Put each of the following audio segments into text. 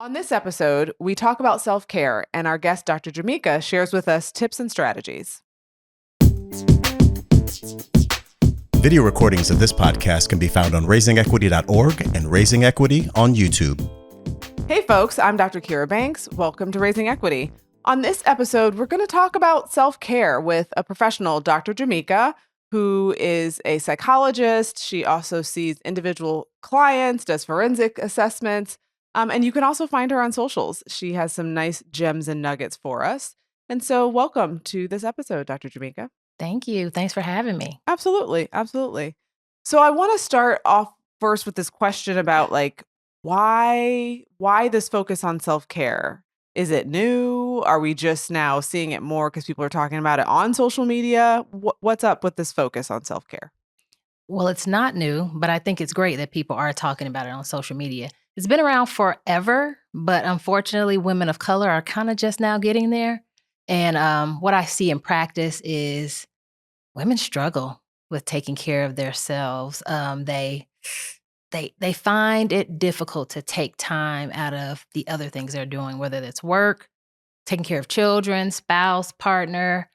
On this episode, we talk about self care, and our guest, Dr. Jameca, shares with us tips and strategies. Video recordings of this podcast can be found on raisingequity.org and Raising Equity on YouTube. Hey, folks, I'm Dr. Kira Banks. Welcome to Raising Equity. On this episode, we're going to talk about self care with a professional, Dr. Jameca, who is a psychologist. She also sees individual clients, does forensic assessments. And you can also find her on socials. She has some nice gems and nuggets for us. And so welcome to this episode, Dr. Jameca. Thank you. Thanks for having me. Absolutely. Absolutely. So I want to start off first with this question about why this focus on self-care? Is it new? Are we just now seeing it more because people are talking about it on social media? What's up with this focus on self-care? Well, it's not new, but I think it's great that people are talking about it on social media. It's been around forever, but unfortunately, women of color are kind of just now getting there. And what I see in practice is women struggle with taking care of themselves. They find it difficult to take time out of the other things they're doing, whether it's work, taking care of children, spouse, partner,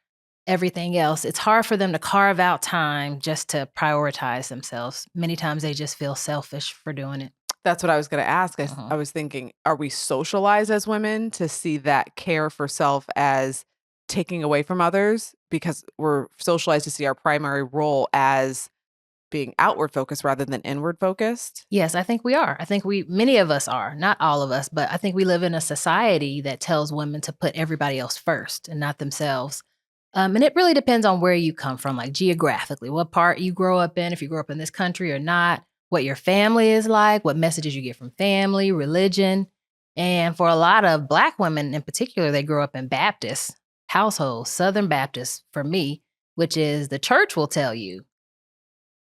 everything else. It's hard for them to carve out time just to prioritize themselves. Many times they just feel selfish for doing it. That's what I was going to ask. I was thinking, are we socialized as women to see that care for self as taking away from others? Because we're socialized to see our primary role as being outward focused rather than inward focused. Yes, I think we are. I think many of us are, not all of us, but I think we live in a society that tells women to put everybody else first and not themselves. And it really depends on where you come from, like geographically, what part you grow up in, if you grew up in this country or not, what your family is like, what messages you get from family, religion. And for a lot of Black women in particular, they grow up in Baptist households, Southern Baptist for me, which is the church will tell you,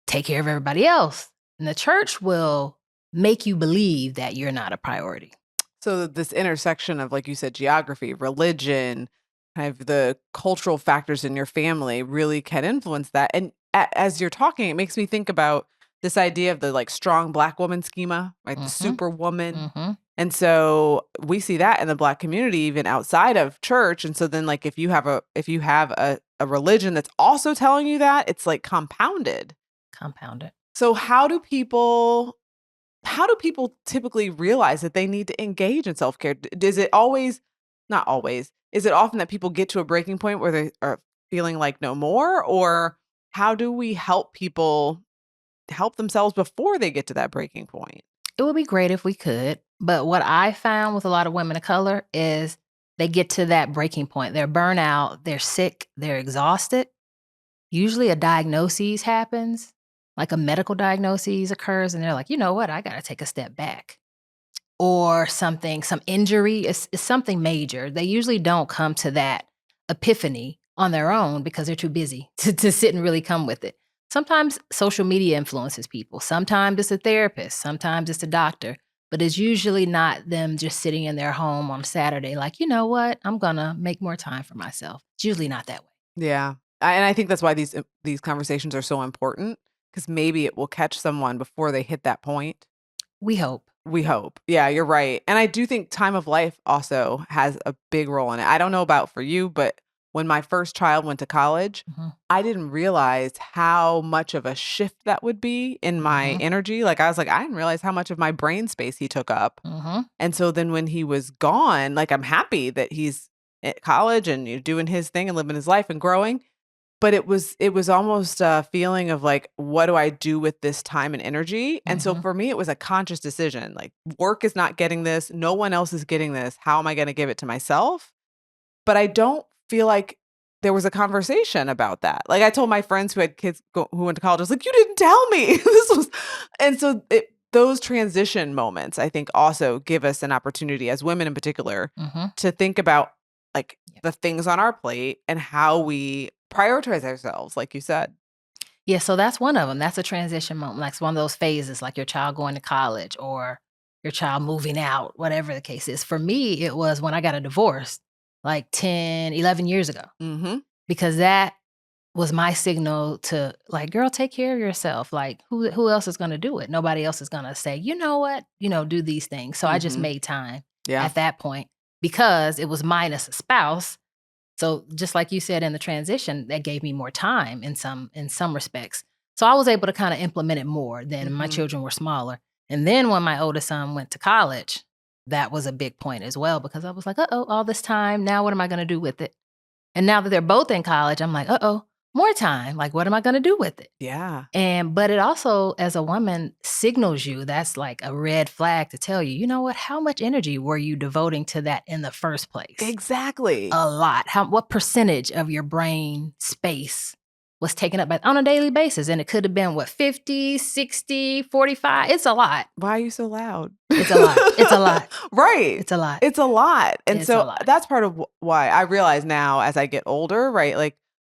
take care of everybody else. And the church will make you believe that you're not a priority. So this intersection of, like you said, geography, religion, kind of the cultural factors in your family really can influence that. And as you're talking, it makes me think about this idea of the strong Black woman schema, right? The superwoman. And so we see that in the Black community, even outside of church. And so then if you have a religion that's also telling you that, it's like compounded. So how do people typically realize that they need to engage in self-care? Is it always, not always, is it often that people get to a breaking point where they are feeling like no more? Or how do we help people help themselves before they get to that breaking point? It would be great if we could. But what I found with a lot of women of color is they get to that breaking point. They're burnt out, they're sick, they're exhausted. Usually a diagnosis happens, like a medical diagnosis occurs, and they're like, you know what, I got to take a step back. Or some injury is something major. They usually don't come to that epiphany on their own because they're too busy to sit and really come with it. Sometimes social media influences people. Sometimes it's a therapist. Sometimes it's a doctor. But it's usually not them just sitting in their home on Saturday like, you know what, I'm going to make more time for myself. It's usually not that way. Yeah. And I think that's why these conversations are so important, because maybe it will catch someone before they hit that point. We hope. Yeah, you're right. And I do think time of life also has a big role in it. I don't know about for you, but when my first child went to college, I didn't realize how much of a shift that would be in my energy. I was like, I didn't realize how much of my brain space he took up. And so then when he was gone, I'm happy that he's at college and doing his thing and living his life and growing. But it was almost a feeling of what do I do with this time and energy? And so for me, it was a conscious decision. Work is not getting this. No one else is getting this. How am I going to give it to myself? But I don't feel like there was a conversation about that. I told my friends who had kids who went to college, I was like, you didn't tell me. And so those transition moments, I think, also give us an opportunity as women in particular to think about the things on our plate and how we prioritize ourselves, like you said. Yeah, so that's one of them. That's a transition moment. It's one of those phases, like your child going to college or your child moving out, whatever the case is. For me, it was when I got a divorce, 10, 11 years ago, because that was my signal to girl, take care of yourself. Who else is going to do it? Nobody else is going to say, you know what, do these things. So I just made time. Yeah. at that point because it was minus a spouse. So just like you said in the transition, that gave me more time in some respects. So I was able to kind of implement it more than my Mhm. children were smaller. And then when my oldest son went to college, that was a big point as well because I was like, uh-oh, all this time. Now what am I going to do with it? And now that they're both in college, I'm like, uh-oh, more time. Like, what am I going to do with it? Yeah. But it also, as a woman, signals you that's like a red flag to tell you, you know what, how much energy were you devoting to that in the first place? Exactly. A lot. What percentage of your brain space was taken up on a daily basis? And it could have been what, 50, 60, 45? It's a lot. Why are you so loud? It's a lot. It's a lot. Right. It's a lot. It's a lot. And It's a so lot. that's part of why I realize now as I get older, right? Like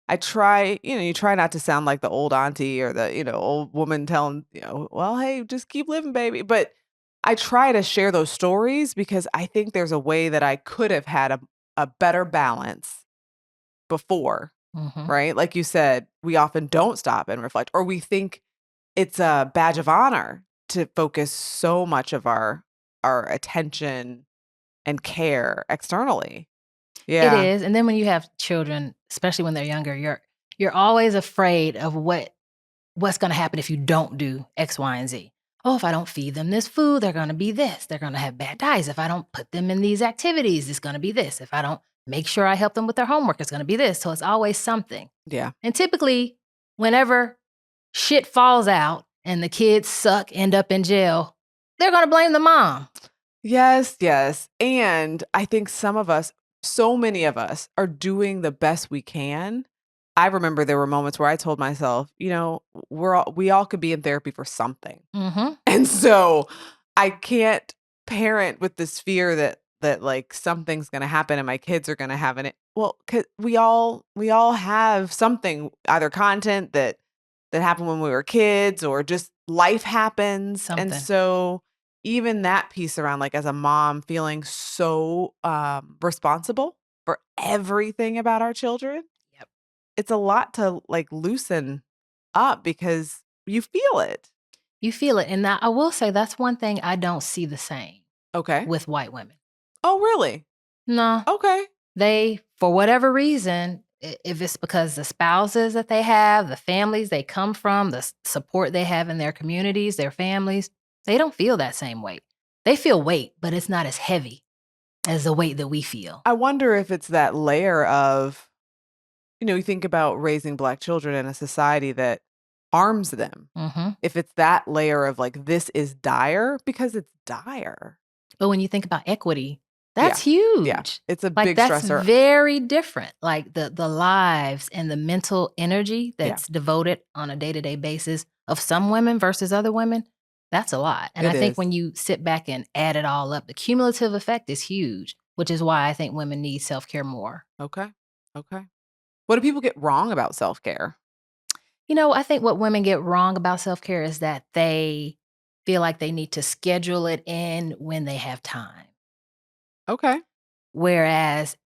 I try, you try not to sound like the old auntie or the, old woman telling, well, hey, just keep living, baby. But I try to share those stories because I think there's a way that I could have had a better balance before, Mhm. right? Like you said, we often don't stop and reflect, or we think it's a badge of honor to focus so much of our attention and care externally. It Yeah. is. And then when you have children, especially when they're younger, you're always afraid of what's going to happen if you don't do X, Y, and Z. Oh, if I don't feed them this food, they're going to be this. They're going to have bad diets. If I don't put them in these activities, it's going to be this. If I don't make sure I help them with their homework, it's going to be this. So it's always something. Yeah. And typically, whenever shit falls out and the kids suck, end up in jail, they're going to blame the mom. Yes, yes. And I think so many of us are doing the best we can. I remember there were moments where I told myself, we all could be in therapy for something. Mm-hmm. And so I can't parent with this fear that like something's going to happen and my kids are going to have well, 'cause we all have something, either content that happened when we were kids or just life happens. And Something. so even that piece around, like, as a mom feeling so responsible for everything about our children, Yep. it's a lot to like loosen up because you feel it. You feel it. And I will say that's one thing I don't see the same Okay. with white women. Oh, really? No, Okay. they, for whatever reason, if it's because the spouses that they have, the families they come from, the support they have in their communities, their families, they don't feel that same weight. They feel weight, but it's not as heavy as the weight that we feel. I wonder if it's that layer of, you think about raising Black children in a society that harms them. Hmm. If it's that layer of like, this is dire because it's dire. But when you think about equity, Yeah. that's huge. Yeah. It's a Like big that's stressor. very different. Like the lives and the mental energy that's devoted on a day-to-day basis of some women versus other women, that's a lot. And It I think is. when you sit back and add it all up, the cumulative effect is huge, which is why I think women need self-care more. Okay. Okay. What do people get wrong about self-care? I think what women get wrong about self-care is that they feel like they need to schedule it in when they have time. Okay. Whereas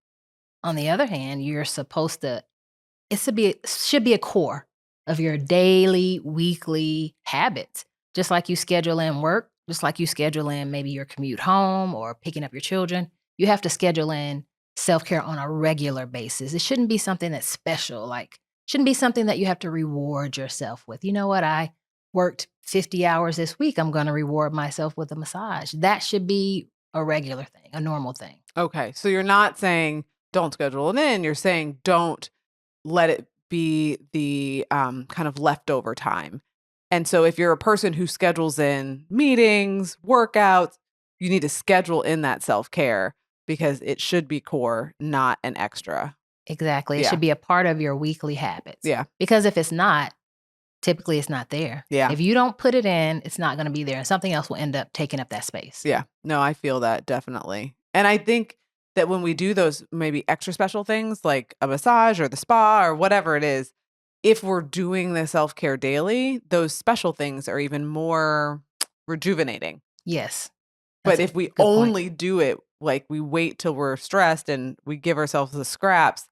on the other hand, you're supposed to should be a core of your daily, weekly habits. Just like you schedule in work, just like you schedule in maybe your commute home or picking up your children, you have to schedule in self-care on a regular basis. It shouldn't be something that's special, like shouldn't be something that you have to reward yourself with. You know what? I worked 50 hours this week. I'm going to reward myself with a massage. That should be a regular thing, a normal thing. Okay. So you're not saying don't schedule it in. You're saying don't let it be the kind of leftover time. And so if you're a person who schedules in meetings, workouts, you need to schedule in that self-care because it should be core, not an extra. Exactly. It Yeah. should be a part of your weekly habits. Yeah. Because if it's not, typically it's not there. Yeah. If you don't put it in, it's not going to be there and something else will end up taking up that space. Yeah. No, I feel that definitely. And I think that when we do those maybe extra special things like a massage or the spa or whatever it is, if we're doing the self-care daily, those special things are even more rejuvenating. Yes. But That's a if we good point. only do it, like we wait till we're stressed and we give ourselves the scraps,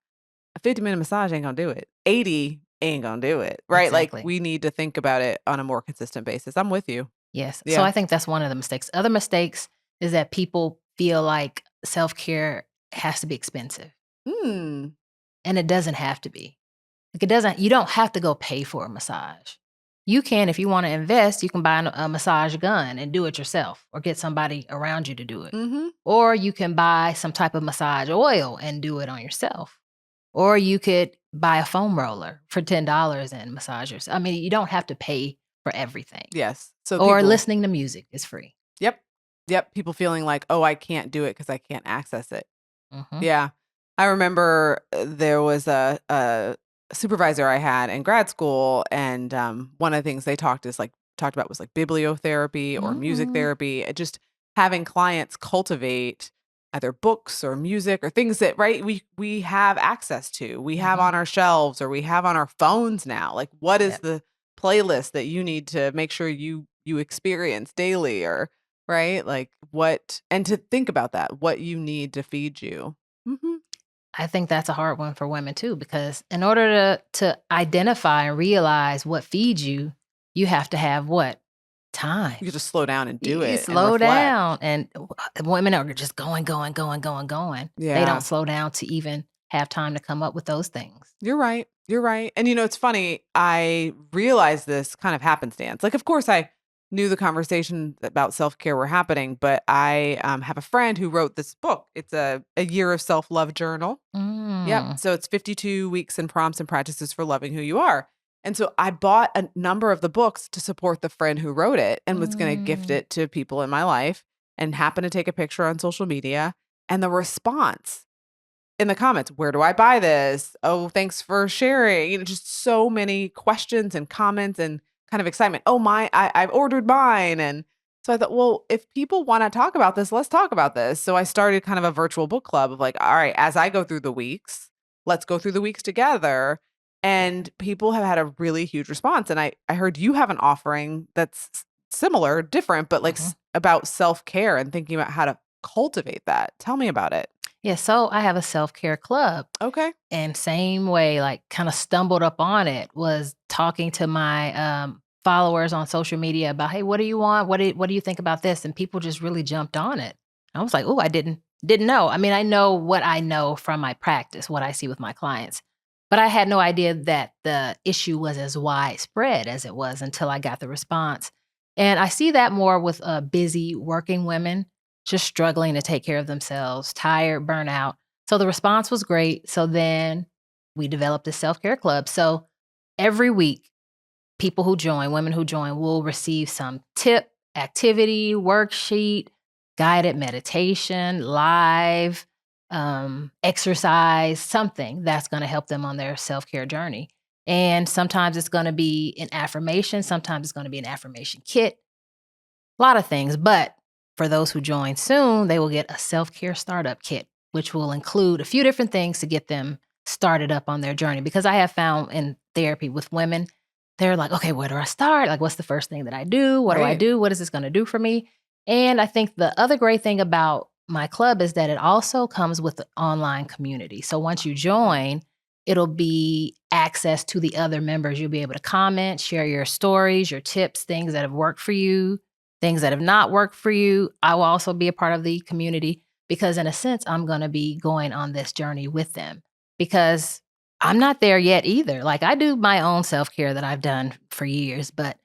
a 50-minute massage ain't gonna do it. 80 ain't gonna do it, right? Exactly. Like we need to think about it on a more consistent basis. I'm with you. Yes. So Yeah. I think that's one of the mistakes. Other mistakes is that people feel like self-care has to be expensive. Mm. And it doesn't have to be. You don't have to go pay for a massage. You can, if you want to invest, you can buy a massage gun and do it yourself or get somebody around you to do it. Mhm. Or you can buy some type of massage oil and do it on yourself. Or you could buy a foam roller for $10 and massage yourself. I mean, you don't have to pay for everything. Yes. So Or people listening to music is free. Yep. Yep, people feeling like, "Oh, I can't do it because I can't access it." Mhm. Yeah. I remember there was a supervisor I had in grad school, and one of the things they talked about was like bibliotherapy or music Mm. therapy, just having clients cultivate either books or music or things that we have access to. We have Mhm. on our shelves or we have on our phones now. Like what is Yep. the playlist that you need to make sure you experience daily or right? Like what and to think about that, what you need to feed you. Mhm. I think that's a hard one for women too, because in order to identify and realize what feeds you, you have to have what? Time. You just slow down and do You it and slow reflect. down, and women are just going, going, going, going, going. They don't Yeah. slow down to even have time to come up with those things. You're right. You're right. And it's funny, I realized this kind of happenstance. Like, of course, I knew the conversation about self-care were happening, but I have a friend who wrote this book. It's a year of self-love journal. Yep. Mm. So it's 52 weeks and prompts and practices for loving who you are. And so I bought a number of the books to support the friend who wrote it and was going to gift Mm. it to people in my life and happened to take a picture on social media. And the response in the comments, where do I buy this? Oh, thanks for sharing. Just so many questions and comments and kind of excitement. Oh, I've ordered mine. And so I thought, well, if people want to talk about this, let's talk about this. So I started kind of a virtual book club of like, all right, as I go through the weeks, let's go through the weeks together. And people have had a really huge response. And I heard you have an offering that's similar, different, but like Mhm. about self care and thinking about how to cultivate that. Tell me about it. Yeah, so I have a self-care club. Okay. And same way, like, kinda stumbled up on it, was talking to my, followers on social media about, "Hey, what do you want? What do you think about this?" And people just really jumped on it. I was like, "Oh, I didn't know." I mean, I know what I know from my practice, what I see with my clients, but I had no idea that the issue was as widespread as it was until I got the response. And I see that more with, busy working women just struggling to take care of themselves, tired, burnout. So the response was great. So then we developed a self-care club. So every week, people who join, women who join, will receive some tip, activity, worksheet, guided meditation, live, exercise, something that's going to help them on their self-care journey. And sometimes it's going to be an affirmation, sometimes it's going to be an affirmation kit, a lot of things. But for those who join soon, they will get a self-care startup kit, which will include a few different things to get them started up on their journey. Because I have found in therapy with women, they're like, okay, where do I start? Like, what's the first thing that I do? What do I Right. do? What is this going to do for me? And I think the other great thing about my club is that it also comes with the online community. So once you join, it'll be access to the other members. You'll be able to comment, share your stories, your tips, things that have worked for you, things that have not worked for you. I will also be a part of the community because, in a sense, I'm going to be going on this journey with them because I'm not there yet either. Like, I do my own self care that I've done for years, but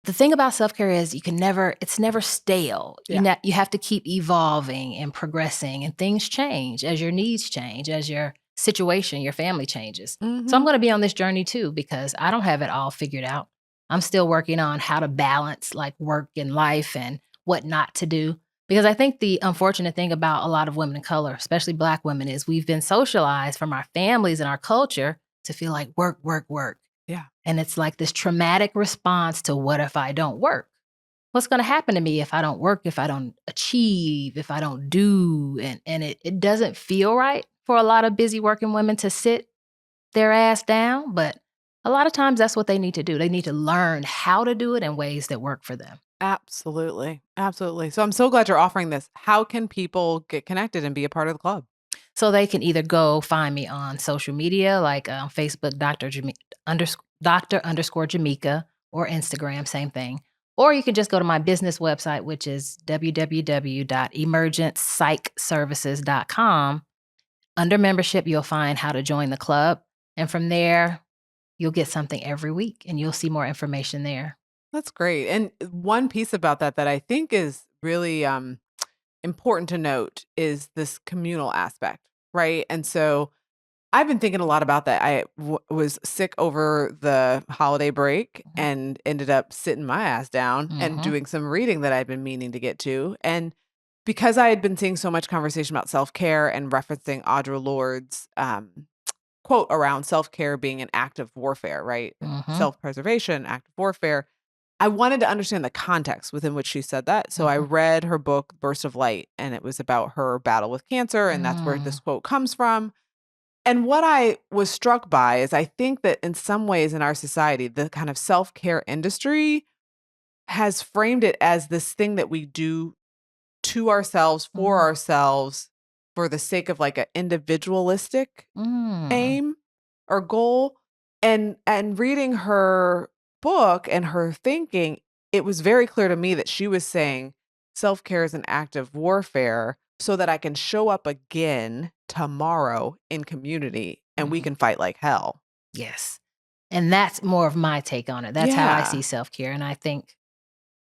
the thing about self care is it's never stale. Yeah. You have to keep evolving and progressing, and things change as your needs change, as your situation, your family changes. So I'm Mhm. going to be on this journey too because I don't have it all figured out. I'm still working on how to balance like work and life and what not to do. Because I think the unfortunate thing about a lot of women of color, especially Black women, is we've been socialized from our families and our culture to feel like work, work, work. Yeah. And it's like this traumatic response to what if I don't work? What's going to happen to me if I don't work, if I don't achieve, if I don't do? And it doesn't feel right for a lot of busy working women to sit their ass down. But a lot of times that's what they need to do. They need to learn how to do it in ways that work for them. Absolutely. Absolutely. So I'm so glad you're offering this. How can people get connected and be a part of the club? So they can either go find me on social media, like Facebook, Dr. Jameca, Dr. _Jameca, or Instagram, same thing. Or you can just go to my business website, which is www.emergentpsychservices.com. Under membership, you'll find how to join the club. And from there, you'll get something every week and you'll see more information there. That's great. And one piece about that that I think is really important to note is this communal aspect, right? And so I've been thinking a lot about that. I was sick over the holiday break Mhm. and ended up sitting my ass down and Mhm. doing some reading that I'd been meaning to get to. And because I had been seeing so much conversation about self care and referencing Audre Lorde's quote around self care being an act of warfare, right? Mhm. Self preservation, act of warfare. I wanted to understand the context within which she said that. So I Mhm. read her book, Burst of Light, and it was about her battle with cancer. And that's where Mm. this quote comes from. And what I was struck by is I think that in some ways in our society, the kind of self care industry has framed it as this thing that we do to ourselves, Mm. for the sake of like an individualistic Mm. aim or goal. And reading her book and her thinking, it was very clear to me that she was saying self-care is an act of warfare so that I can show up again tomorrow in community and we Mhm. can fight like hell. Yes. And that's more of my take on it. That's how I see Yeah. self-care. And I think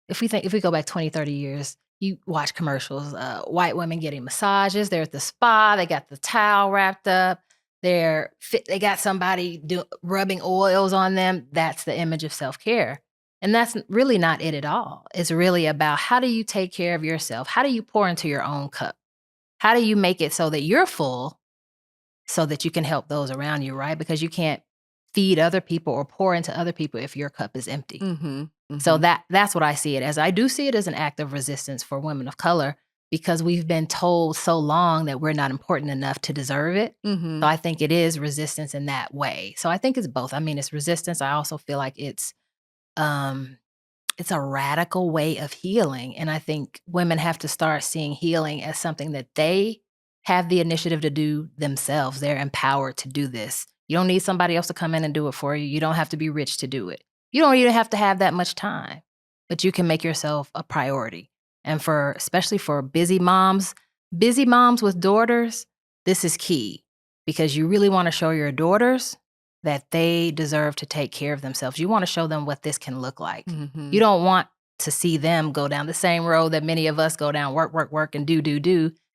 if we go back 20, 30 years, you watch commercials, white women getting massages, they're at the spa, they got the towel wrapped up, they're fit, they got somebody rubbing oils on them. That's the image of self-care. And that's really not it at all. It's really about how do you take care of yourself? How do you pour into your own cup? How do you make it so that you're full so that you can help those around you, right? Because you can't feed other people or pour into other people if your cup is empty. Mhm. So Mhm. that's what I see it as. I do see it as an act of resistance for women of color because we've been told so long that we're not important enough to deserve it. So Mhm. I think it is resistance in that way. So I think it's both. I mean, it's resistance. I also feel like um it's a radical way of healing. And I think women have to start seeing healing as something that they have the initiative to do themselves. They're empowered to do this. You don't need somebody else to come in and do it for you. You don't have to be rich to do it. You don't even have to have that much time, but you can make yourself a priority. And for especially for busy moms with daughters, this is key because you really want to show your daughters that they deserve to take care of themselves. You want to show them what this can look like. You Mhm. don't want to see them go down the same road that many of us go down, work, work, work, and do,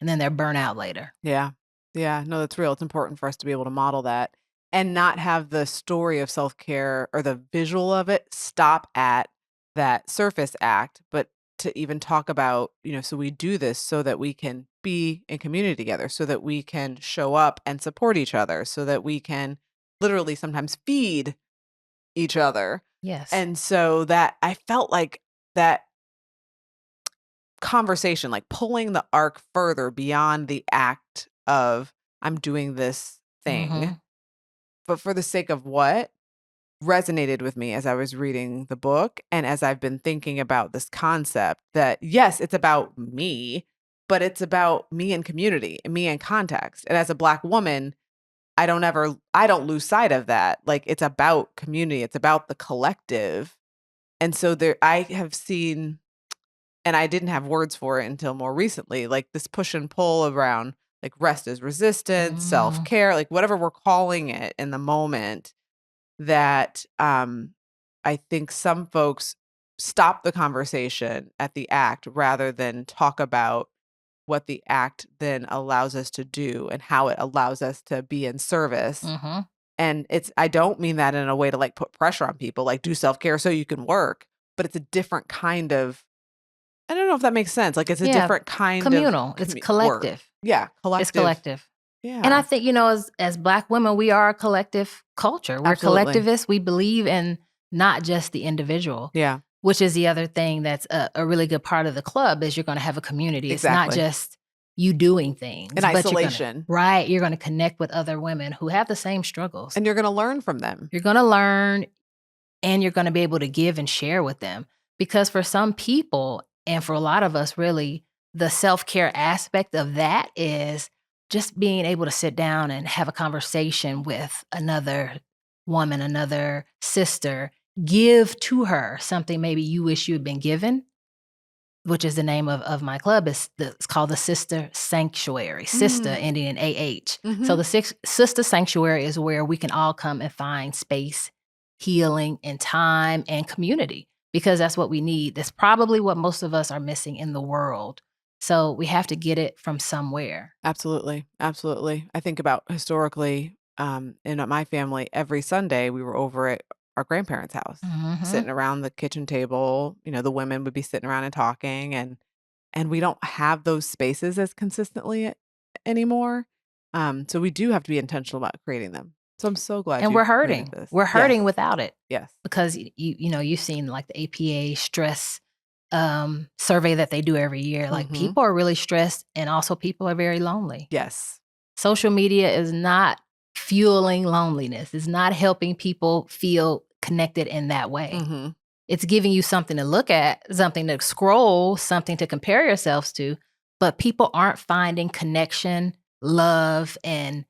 and then they're burnt out later. Yeah. Yeah, no, that's real. It's important for us to be able to model that and not have the story of self-care or the visual of it stop at that surface act, but to even talk about, so we do this so that we can be in community together, so that we can show up and support each other, so that we can literally sometimes feed each other. Yes. And so that I felt like that conversation, like pulling the arc further beyond the act of I'm doing this thing, Mhm. but for the sake of what resonated with me as I was reading the book and as I've been thinking about this concept that yes, it's about me, but it's about me and community and me and context. And as a Black woman, I don't lose sight of that. Like it's about community, it's about the collective. And so there I have seen, and I didn't have words for it until more recently, like this push and pull around like rest is resistance, Mm. self-care, like whatever we're calling it in the moment that I think some folks stop the conversation at the act rather than talk about what the act then allows us to do and how it allows us to be in service. Mhm. And I don't mean that in a way to like put pressure on people, like do self-care so you can work, but it's a different kind of, I don't know if that makes sense. Like it's a Yeah. different kind of Communal. It's work. collective. Yeah, It's collective. collective. And I Yeah, think, as Black women, we are a collective culture. We're absolutely. collectivists. We believe in not just the individual, Yeah, which is the other thing that's a really good part of the club is you're going to have a community. It's not exactly. just you doing In things, but isolation. you're going to connect with other women who have the same struggles. And you're gonna learn from them. You're going to learn and you're going to be able to give and share with them. Because for some people, and for a lot of us, really, the self care aspect of that is just being able to sit down and have a conversation with another woman, another sister, give to her something maybe you wish you had been given, which is the name of my club. It's called the Sister Sanctuary, sister ending in AH. So the Sister Sanctuary is where we can all come and find space, healing, and time and community, because that's what we need. That's probably what most of us are missing in the world. So we have to get it from somewhere. Absolutely. Absolutely. I think about historically, in my family, every Sunday we were over at our grandparents' house, sitting around the kitchen table. The women would be sitting around and talking, and we don't have those spaces as consistently anymore. So we do have to be intentional about creating them. So I'm so glad And you we're created hurting. this. We're Yes. hurting without it. Yes. Because you've seen like the APA stress survey that they do every year. Like people are really stressed, and also people are very lonely. Yes. Social media is not fueling loneliness. It's not helping people feel connected in that way. It's giving you something to look at, something to scroll, something to compare yourselves to, but people aren't finding connection, love, and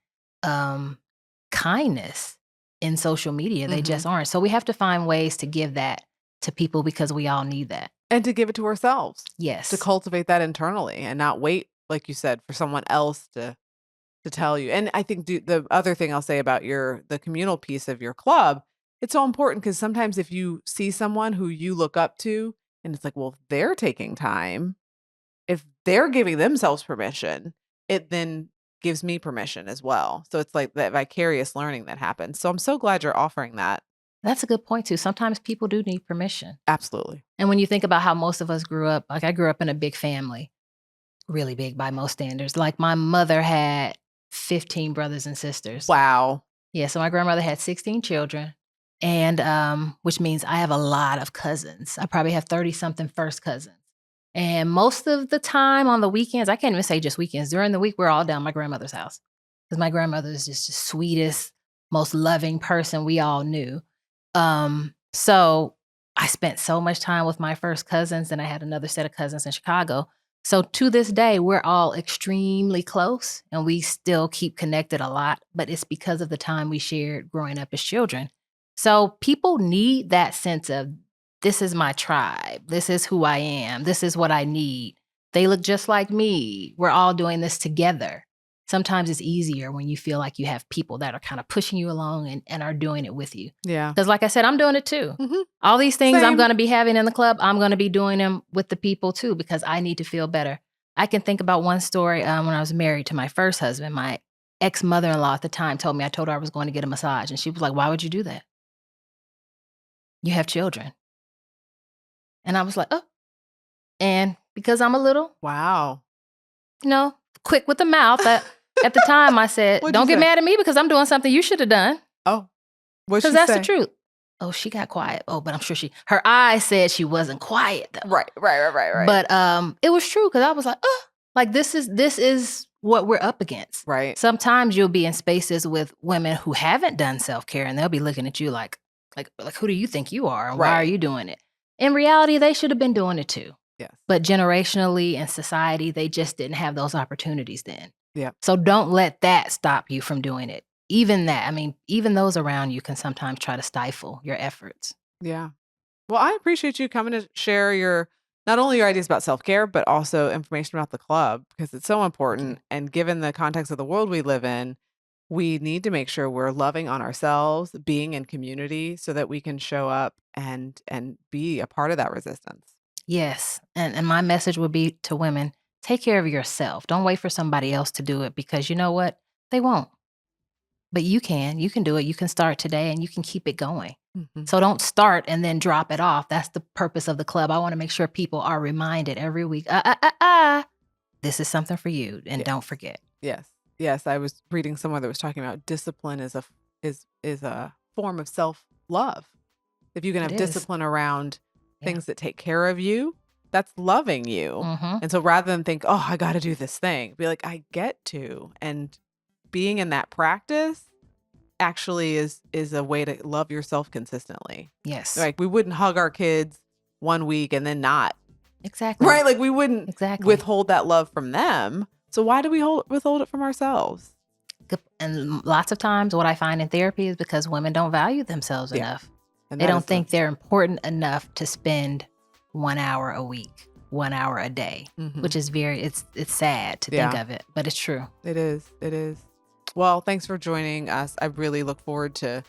kindness in social media. They just aren't. So we have to find ways to give that to people, because we all need that. And to give it to ourselves. Yes. To cultivate that internally and not wait, like you said, for someone else to tell you. And I think the other thing I'll say about the communal piece of your club, it's so important, because sometimes if you see someone who you look up to and it's like, well, if they're taking time, if they're giving themselves permission, it then gives me permission as well. So it's like that vicarious learning that happens. So I'm so glad you're offering that. That's a good point too. Sometimes people do need permission. Absolutely. And when you think about how most of us grew up, like I grew up in a big family, really big by most standards. Like my mother had 15 brothers and sisters. Wow. Yeah, so my grandmother had 16 children, and which means I have a lot of cousins. I probably have 30-something first cousins. And most of the time on the weekends, I can't even say just weekends, during the week, we're all down at my grandmother's house. Because my grandmother is just the sweetest, most loving person we all knew. So I spent so much time with my first cousins, and I had another set of cousins in Chicago. So to this day, we're all extremely close, and we still keep connected a lot, but it's because of the time we shared growing up as children. So people need that sense of, this is my tribe. This is who I am. This is what I need. They look just like me. We're all doing this together. Sometimes it's easier when you feel like you have people that are kind of pushing you along and are doing it with you. Yeah. Because like I said, I'm doing it too. All these things Same. I'm going to be having in the club, I'm going to be doing them with the people too, because I need to feel better. I can think about one story when I was married to my first husband. My ex-mother-in-law at the time told her I was going to get a massage. And she was like, why would you do that? You have children. And I was like, oh. And because I'm a little, Wow. quick with the mouth, at the time I said, What'd don't you get say? mad at me because I'm doing something you should have done. Oh. What'd she Because that's say? the truth. Oh, she got quiet. Oh, but I'm sure her eyes said she wasn't quiet though. Right. But it was true, because I was like, oh, like this is what we're up against. Right. Sometimes you'll be in spaces with women who haven't done self-care, and they'll be looking at you like who do you think you are? And why are Right. you doing it? In reality, they should have been doing it too. Yes. But generationally in society, they just didn't have those opportunities then. Yeah. So don't let that stop you from doing it. Even that, I mean, even those around you can sometimes try to stifle your efforts. Yeah. Well, I appreciate you coming to share not only your ideas about self-care, but also information about the club, because it's so important. And given the context of the world we live in, we need to make sure we're loving on ourselves, being in community, so that we can show up and be a part of that resistance. Yes. And my message would be to women, take care of yourself. Don't wait for somebody else to do it, because you know what? They won't. But you can do it. You can start today and you can keep it going. So don't start and then drop it off. That's the purpose of the club. I want to make sure people are reminded every week, this is something for you, and Yes. don't forget. Yes. I was reading somewhere that was talking about discipline is a form of self-love. If you can have It is. discipline around Yeah. things that take care of you, that's loving you. And so rather than think, oh, I got to do this thing, be like, I get to. And being in that practice actually is a way to love yourself consistently. Yes. Like, we wouldn't hug our kids one week and then not. Exactly. Right? Like, we wouldn't Exactly. withhold that love from them. So why do we withhold it from ourselves? And lots of times what I find in therapy is because women don't value themselves enough. And They that don't is think they're important enough to spend 1 hour a week, 1 hour a day, which is it's sad to think of it, but it's true. It is. It is. Well, thanks for joining us. I really look forward to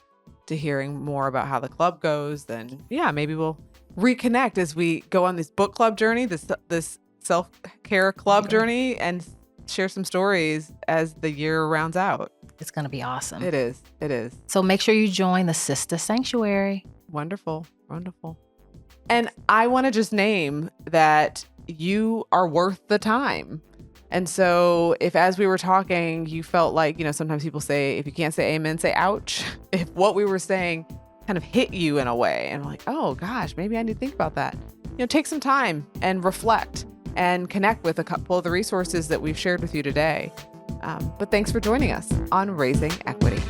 hearing more about how the club goes. And yeah, maybe we'll reconnect as we go on this book club journey, this self-care club journey, and share some stories as the year rounds out. It's going to be awesome. It is. It is. So make sure you join the Sister Sanctuary. Wonderful. Wonderful. And I want to just name that you are worth the time. And so if, as we were talking, you felt like, sometimes people say, if you can't say amen, say ouch. If what we were saying kind of hit you in a way and like, oh gosh, maybe I need to think about that. Take some time and reflect and connect with a couple of the resources that we've shared with you today. But thanks for joining us on Raising Equity.